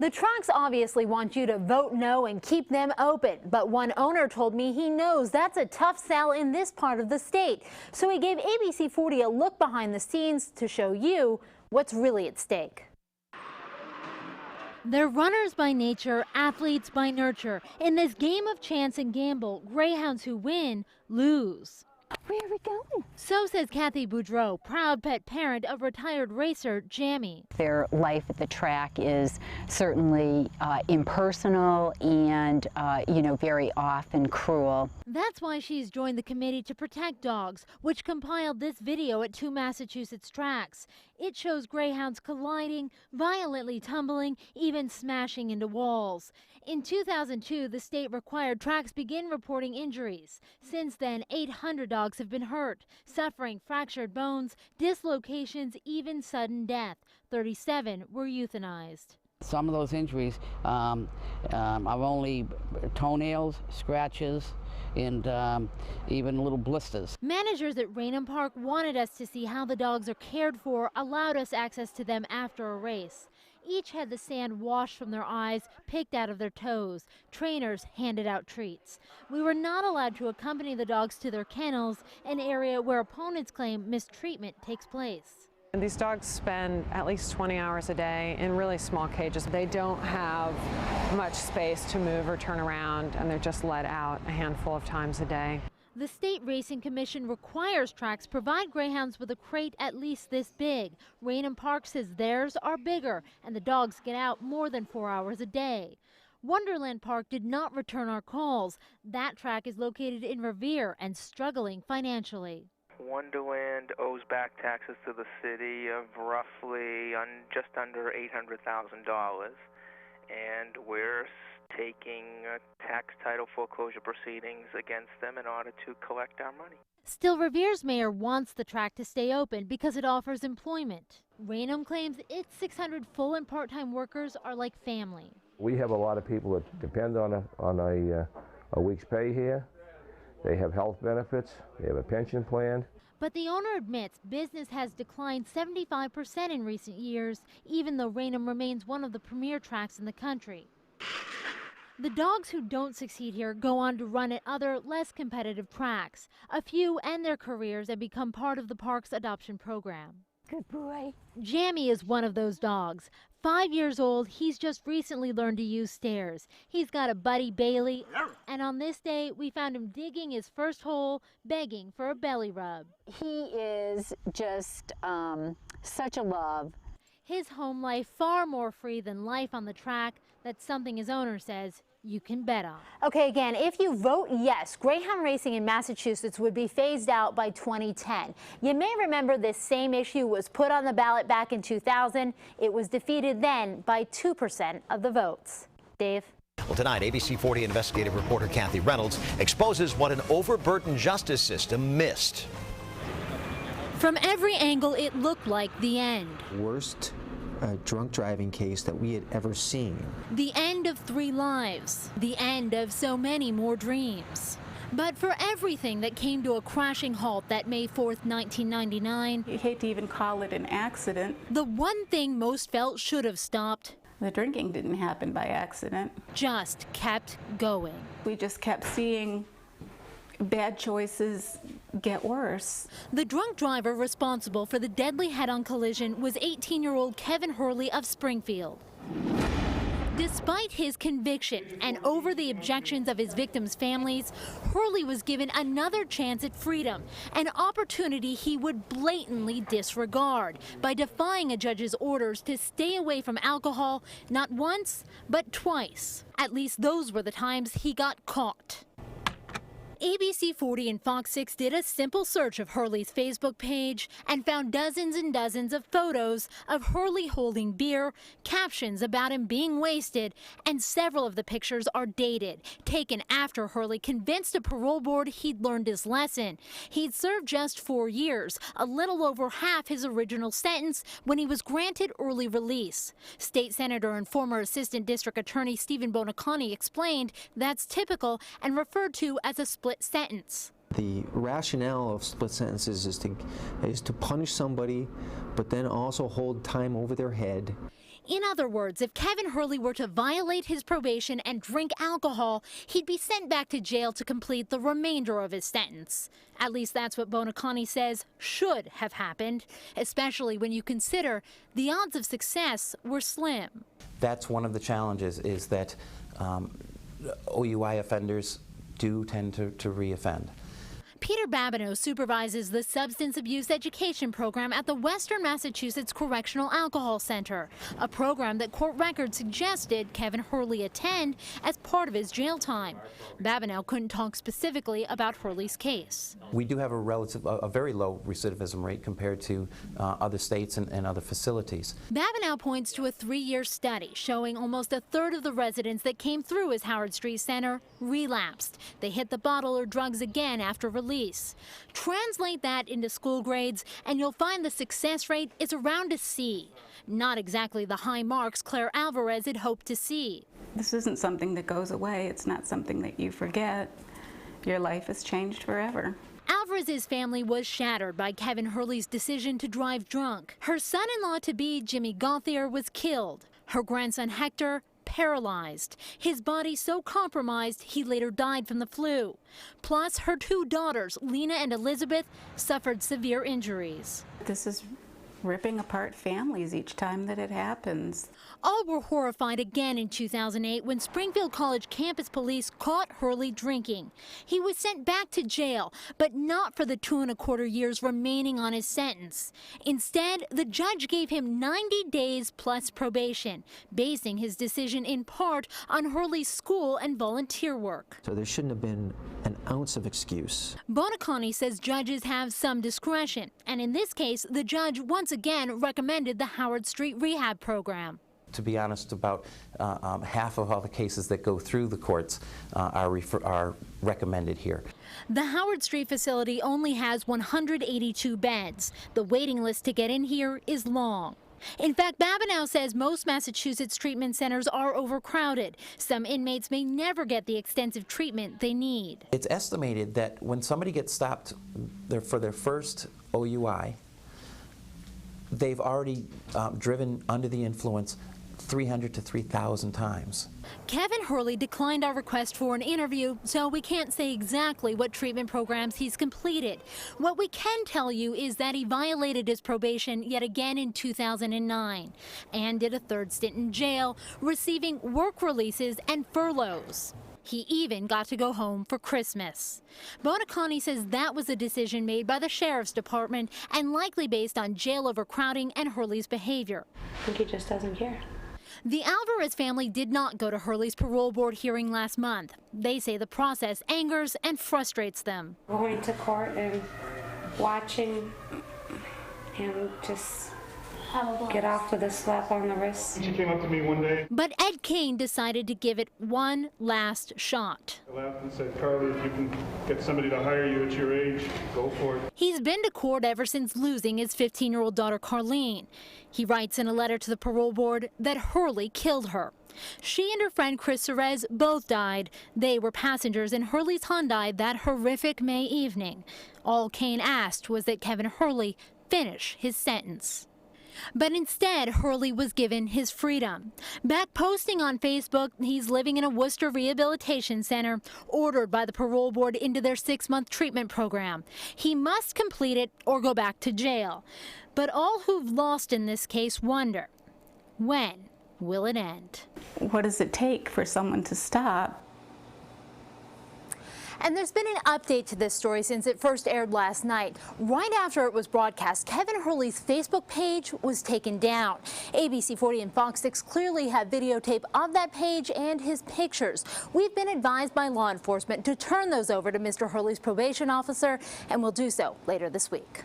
The tracks obviously want you to vote no and keep them open, but one owner told me he knows that's a tough sell in this part of the state. So he gave ABC 40 a look behind the scenes to show you what's really at stake. They're runners by nature, athletes by nurture. In this game of chance and gamble, greyhounds who win lose. Where are we going? So says Kathy Boudreau, proud pet parent of retired racer Jamie. Their life at the track is certainly impersonal and, very often cruel. That's why she's joined the committee to protect dogs, which compiled this video at 2 Massachusetts tracks. It shows greyhounds colliding, violently tumbling, even smashing into walls. In 2002, the state required tracks begin reporting injuries. Since then, 800 dogs have been hurt, suffering fractured bones, dislocations, even sudden death. 37 were euthanized. Some of those injuries are only toenails, scratches, and even little blisters. Managers at Reynolds Park wanted us to see how the dogs are cared for, allowed us access to them after a race. Each had the sand washed from their eyes, picked out of their toes. Trainers handed out treats. We were not allowed to accompany the dogs to their kennels, an area where opponents claim mistreatment takes place. And these dogs spend at least 20 hours a day in really small cages. They don't have much space to move or turn around, and they're just let out a handful of times a day. The State Racing Commission requires tracks provide greyhounds with a crate at least this big. Reynolds Park says theirs are bigger, and the dogs get out more than 4 hours a day. Wonderland Park did not return our calls. That track is located in Revere and struggling financially. Wonderland owes back taxes to the city of roughly just under $800,000, and we're taking tax title foreclosure proceedings against them in order to collect our money. Still, Revere's mayor wants the track to stay open because it offers employment. Reynolds claims its 600 full and part-time workers are like family. We have a lot of people that depend on a week's pay here. They have health benefits, they have a pension plan. But the owner admits business has declined 75% in recent years, even though Reynolds remains one of the premier tracks in the country. The dogs who don't succeed here go on to run at other, less competitive tracks. A few end their careers and become part of the park's adoption program. Good boy. Jamie is one of those dogs. 5 years old, he's just recently learned to use stairs. He's got a buddy, Bailey, and on this day, we found him digging his first hole, begging for a belly rub. He is just such a love. His home life far more free than life on the track. That's something his owner says you can bet on. Okay, again, if you vote yes, greyhound racing in Massachusetts would be phased out by 2010. You may remember this same issue was put on the ballot back in 2000. It was defeated then by 2% of the votes. Dave? Well, tonight, ABC 40 investigative reporter Kathy Reynolds exposes what an overburdened justice system missed. From every angle, it looked like the end. Worst drunk driving case that we had ever seen. The end of 3 lives. The end of so many more dreams. But for everything that came to a crashing halt that May 4th, 1999, you hate to even call it an accident. The one thing most felt should have stopped. The drinking didn't happen by accident. Just kept going. We just kept seeing bad choices get worse. The drunk driver responsible for the deadly head-on collision was 18-year-old Kevin Hurley of Springfield. Despite his conviction and over the objections of his victims' families, Hurley was given another chance at freedom, an opportunity he would blatantly disregard by defying a judge's orders to stay away from alcohol not once, but twice. At least those were the times he got caught. ABC 40 and Fox 6 did a simple search of Hurley's Facebook page and found dozens and dozens of photos of Hurley holding beer, captions about him being wasted, and several of the pictures are dated, taken after Hurley convinced a parole board he'd learned his lesson. He'd served just 4 years, a little over half his original sentence, when he was granted early release. State Senator and former Assistant District Attorney Stephen Bonacani explained that's typical and referred to as a split sentence. The rationale of split sentences is to punish somebody, but then also hold time over their head. In other words, if Kevin Hurley were to violate his probation and drink alcohol, he'd be sent back to jail to complete the remainder of his sentence. At least that's what Bonacani says should have happened, especially when you consider the odds of success were slim. That's one of the challenges, is that OUI offenders do tend to reoffend. Peter Babineau supervises the substance abuse education program at the Western Massachusetts Correctional Alcohol Center, a program that court records suggested Kevin Hurley attend as part of his jail time. Babineau couldn't talk specifically about Hurley's case. We do have a very low recidivism rate compared to other states and other facilities. Babineau points to a 3-year study showing almost a third of the residents that came through his Howard Street Center relapsed. They hit the bottle or drugs again after release. Translate that into school grades and you'll find the success rate is around a C. Not exactly the high marks Claire Alvarez had hoped to see. This isn't something that goes away. It's not something that you forget. Your life has changed forever. Alvarez's family was shattered by Kevin Hurley's decision to drive drunk. Her son-in-law-to-be, Jimmy Gauthier, was killed. Her grandson, Hector, paralyzed. His body so compromised he later died from the flu. Plus, her 2 daughters, Lena and Elizabeth, suffered severe injuries. This is ripping apart families each time that it happens. All were horrified again in 2008 when Springfield College campus police caught Hurley drinking. He was sent back to jail, but not for the 2¼ years remaining on his sentence. Instead, the judge gave him 90 days plus probation, basing his decision in part on Hurley's school and volunteer work. So there shouldn't have been an ounce of excuse. Bonacani says judges have some discretion, and in this case, the judge once again recommended the Howard Street Rehab Program. To be honest, about half of all the cases that go through the courts are recommended here. The Howard Street facility only has 182 beds. The waiting list to get in here is long. In fact, Babineau says most Massachusetts treatment centers are overcrowded. Some inmates may never get the extensive treatment they need. It's estimated that when somebody gets stopped for their first OUI, they've already driven under the influence 300 to 3,000 times. Kevin Hurley declined our request for an interview, so we can't say exactly what treatment programs he's completed. What we can tell you is that he violated his probation yet again in 2009 and did a 3rd stint in jail, receiving work releases and furloughs. He even got to go home for Christmas. Bonacani says that was a decision made by the Sheriff's Department and likely based on jail overcrowding and Hurley's behavior. I think he just doesn't care. The Alvarez family did not go to Hurley's parole board hearing last month. They say the process angers and frustrates them. Going to court and watching him just get off with a slap on the wrist. She came up to me one day. But Ed Kane decided to give it one last shot. I laughed and said, Carly, if you can get somebody to hire you at your age, go for it. He's been to court ever since losing his 15-year-old daughter, Carlene. He writes in a letter to the parole board that Hurley killed her. She and her friend Chris Cerez both died. They were passengers in Hurley's Hyundai that horrific May evening. All Kane asked was that Kevin Hurley finish his sentence. But instead, Hurley was given his freedom. Back posting on Facebook, he's living in a Worcester Rehabilitation Center, ordered by the parole board into their 6-month treatment program. He must complete it or go back to jail. But all who've lost in this case wonder, when will it end? What does it take for someone to stop? And there's been an update to this story since it first aired last night. Right after it was broadcast, Kevin Hurley's Facebook page was taken down. ABC 40 and Fox 6 clearly have videotape of that page and his pictures. We've been advised by law enforcement to turn those over to Mr. Hurley's probation officer, and will do so later this week.